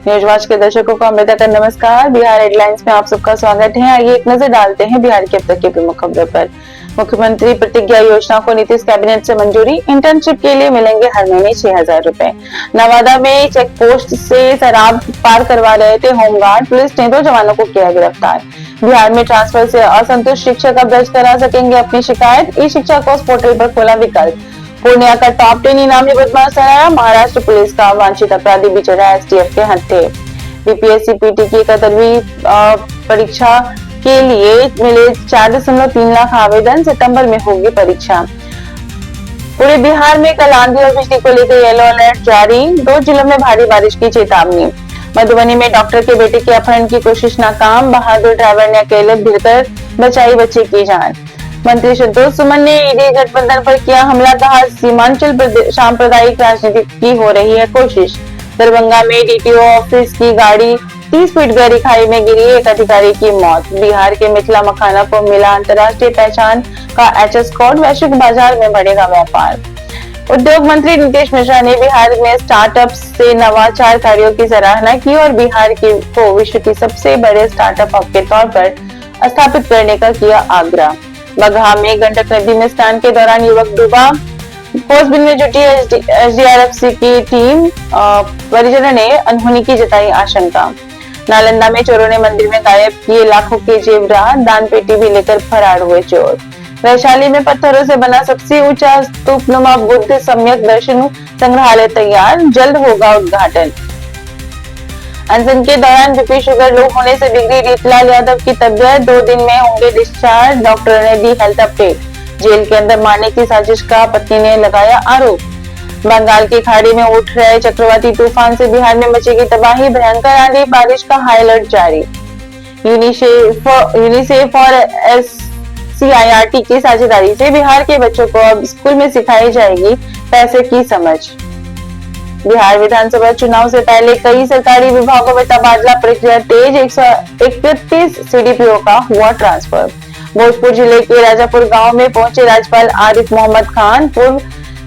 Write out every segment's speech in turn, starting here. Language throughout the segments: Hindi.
न्यूज़ के दर्शकों को अमृता का नमस्कार। बिहार हेडलाइंस में आप सबका स्वागत है। आइए एक नजर डालते हैं बिहार के अब तक की प्रमुख खबरों पर। मुख्यमंत्री प्रतिज्ञा योजना को नीतीश कैबिनेट से मंजूरी। इंटर्नशिप के लिए मिलेंगे हर महीने 6,000 रुपए। नवादा में चेक पोस्ट से शराब पार करवा रहे थे होमगार्ड, पुलिस ने 2 जवानों को किया गिरफ्तार। बिहार में ट्रांसफर से असंतुष्ट शिक्षक अब दर्ज करा सकेंगे अपनी शिकायत। ई शिक्षा कोर्स पोर्टल पर खोला विकल्प। पूर्णिया का टॉप 10 इनामी बदमाश कराया। महाराष्ट्र पुलिस का वांछित अपराधी बिचड़ा एसटीएफ के हत्थे। बीपीएससी पीटी की 71वीं परीक्षा के लिए मिले 4.3 लाख आवेदन। सितंबर में होगी परीक्षा। पूरे बिहार में कल आंधी और बिजली को लेकर येलो अलर्ट जारी। 2 जिलों में भारी बारिश की चेतावनी। मधुबनी में डॉक्टर के बेटे के अपहरण की कोशिश नाकाम। बहादुर ड्राइवर ने अकेले भिड़कर बचाई बच्चे की जान। मंत्री संतोष सुमन ने ईडी गठबंधन पर किया हमला, कहा सीमांचल सांप्रदायिक राजनीति की हो रही है कोशिश। दरभंगा में डीटीओ ऑफिस की गाड़ी 30 फीट गहरी खाई में गिरी, एक अधिकारी की मौत। बिहार के मिथिला मखाना को मिला अंतर्राष्ट्रीय पहचान का एचएस कोड। वैश्विक बाजार में बढ़ेगा व्यापार। उद्योग मंत्री नीतीश मिश्रा ने बिहार में स्टार्टअप से नवाचार कार्यों की सराहना की और बिहार को विश्व की सबसे बड़े स्टार्टअप हब के तौर पर स्थापित करने का किया आग्रह। बगहा में गंडक नदी में स्नान के दौरान युवक डूबा। खोजबीन में जुटी एसडीआरएफ की टीम। परिजनों ने अनहोनी की जताई आशंका। नालंदा में चोरों ने मंदिर में गायब किए लाखों के जेवरात। दान पेटी भी लेकर फरार हुए चोर। वैशाली में पत्थरों से बना सबसे ऊंचा स्तूपनुमा बुद्ध सम्यक दर्शन संग्रहालय तैयार, जल्द होगा उद्घाटन। अनशन के दौरान बीपी शुगर लो होने से बिगड़ी रीतलाल यादव की तबीयत। 2 दिन में होंगे डिस्चार्ज। डॉक्टर ने दी हेल्थ अपडेट। जेल के अंदर मारने की साजिश का पत्नी ने लगाया आरोप। बंगाल की खाड़ी में उठ रहे चक्रवाती तूफान से बिहार में मचेगी तबाही। भयंकर आंधी बारिश का हाई अलर्ट जारी। यूनिसेफ और एससीईआरटी की साझेदारी से बिहार के बच्चों को अब स्कूल में सिखाई जाएगी पैसे की समझ। बिहार विधानसभा चुनाव से पहले कई सरकारी विभागों में तबादला प्रक्रिया तेज। 131 सीडीपीओ का हुआ ट्रांसफर। भोजपुर जिले के राजापुर गांव में पहुंचे राज्यपाल आरिफ मोहम्मद खान। पूर्व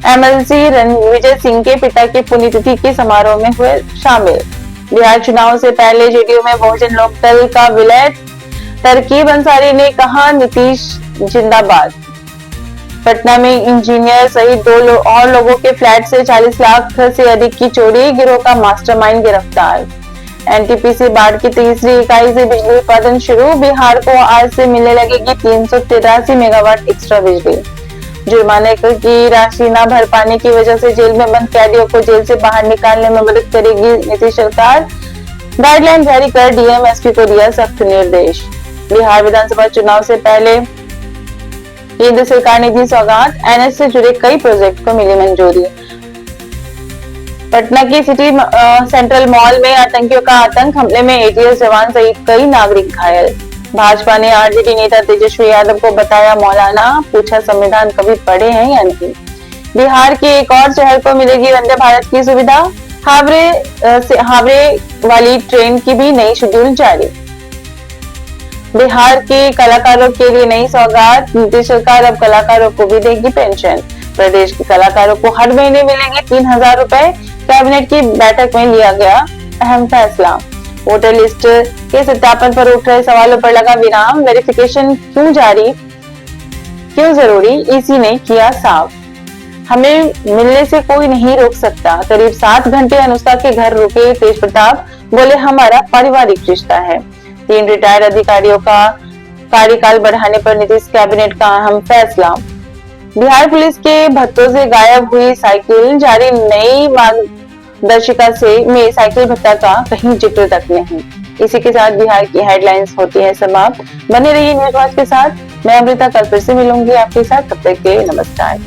एमएलसी रणविजय सिंह के पिता की पुण्यतिथि के समारोह में हुए शामिल। बिहार चुनाव से पहले जेडीयू में बहुजन लोकदल का विलय। तरकीब अंसारी ने कहा नीतीश जिंदाबाद। पटना में इंजीनियर सहित 2 और लोगों के फ्लैट से 40 लाख से अधिक की चोरी। गिरोह का मास्टरमाइंड गिरफ्तार। एनटीपीसी बाढ़ की 3री इकाई से बिजली उत्पादन शुरू। बिहार को आज से मिलने लगेगी 383 मेगावाट एक्स्ट्रा बिजली। जुर्माने की राशि न भर पाने की वजह से जेल में बंद कैदियों को जेल से बाहर निकालने में मदद करेगी नीतीश सरकार। गाइडलाइन जारी कर डीएम एसपी को दिया सख्त निर्देश। बिहार विधानसभा चुनाव से पहले केंद्र सरकार ने दी सौगात। एनएच से जुड़े कई प्रोजेक्ट को मिली मंजूरी। पटना की सिटी सेंट्रल मॉल में आतंकियों का आतंक। हमले में एटीएस जवान सहित कई नागरिक घायल। भाजपा ने आरजेडी नेता तेजस्वी यादव को बताया मौलाना। पूछा संविधान कभी पढ़े हैं या नहीं। बिहार के एक और शहर को मिलेगी वंदे भारत की सुविधा। हावड़े वाली ट्रेन की भी नई शेड्यूल जारी। बिहार के कलाकारों के लिए नई सौगात। नीतीश सरकार अब कलाकारों को भी देगी पेंशन। प्रदेश के कलाकारों को हर महीने मिलेंगे 3,000 रुपए। कैबिनेट की बैठक में लिया गया अहम फैसला। वोटर लिस्ट के सत्यापन पर उठ रहे सवालों पर लगा विराम। वेरिफिकेशन क्यों जारी, क्यों जरूरी, ईसी ने किया साफ। हमें मिलने से कोई नहीं रोक सकता। करीब 7 घंटे अनुष्का के घर रुके तेज प्रताप। बोले हमारा पारिवारिक रिश्ता है। 3 रिटायर्ड अधिकारियों का कार्यकाल बढ़ाने पर नीतीश कैबिनेट का अहम फैसला। बिहार पुलिस के भत्तों से गायब हुई साइकिल जारी। नई मार्गदर्शिका में साइकिल भत्ता का कहीं जिक्र तक नहीं। इसी के साथ बिहार की हेडलाइंस होती है समाप्त। बने रहिए न्यूज़ के साथ। मैं अमृता कल फिर से मिलूंगी आपके साथ। तब तक के लिए नमस्कार।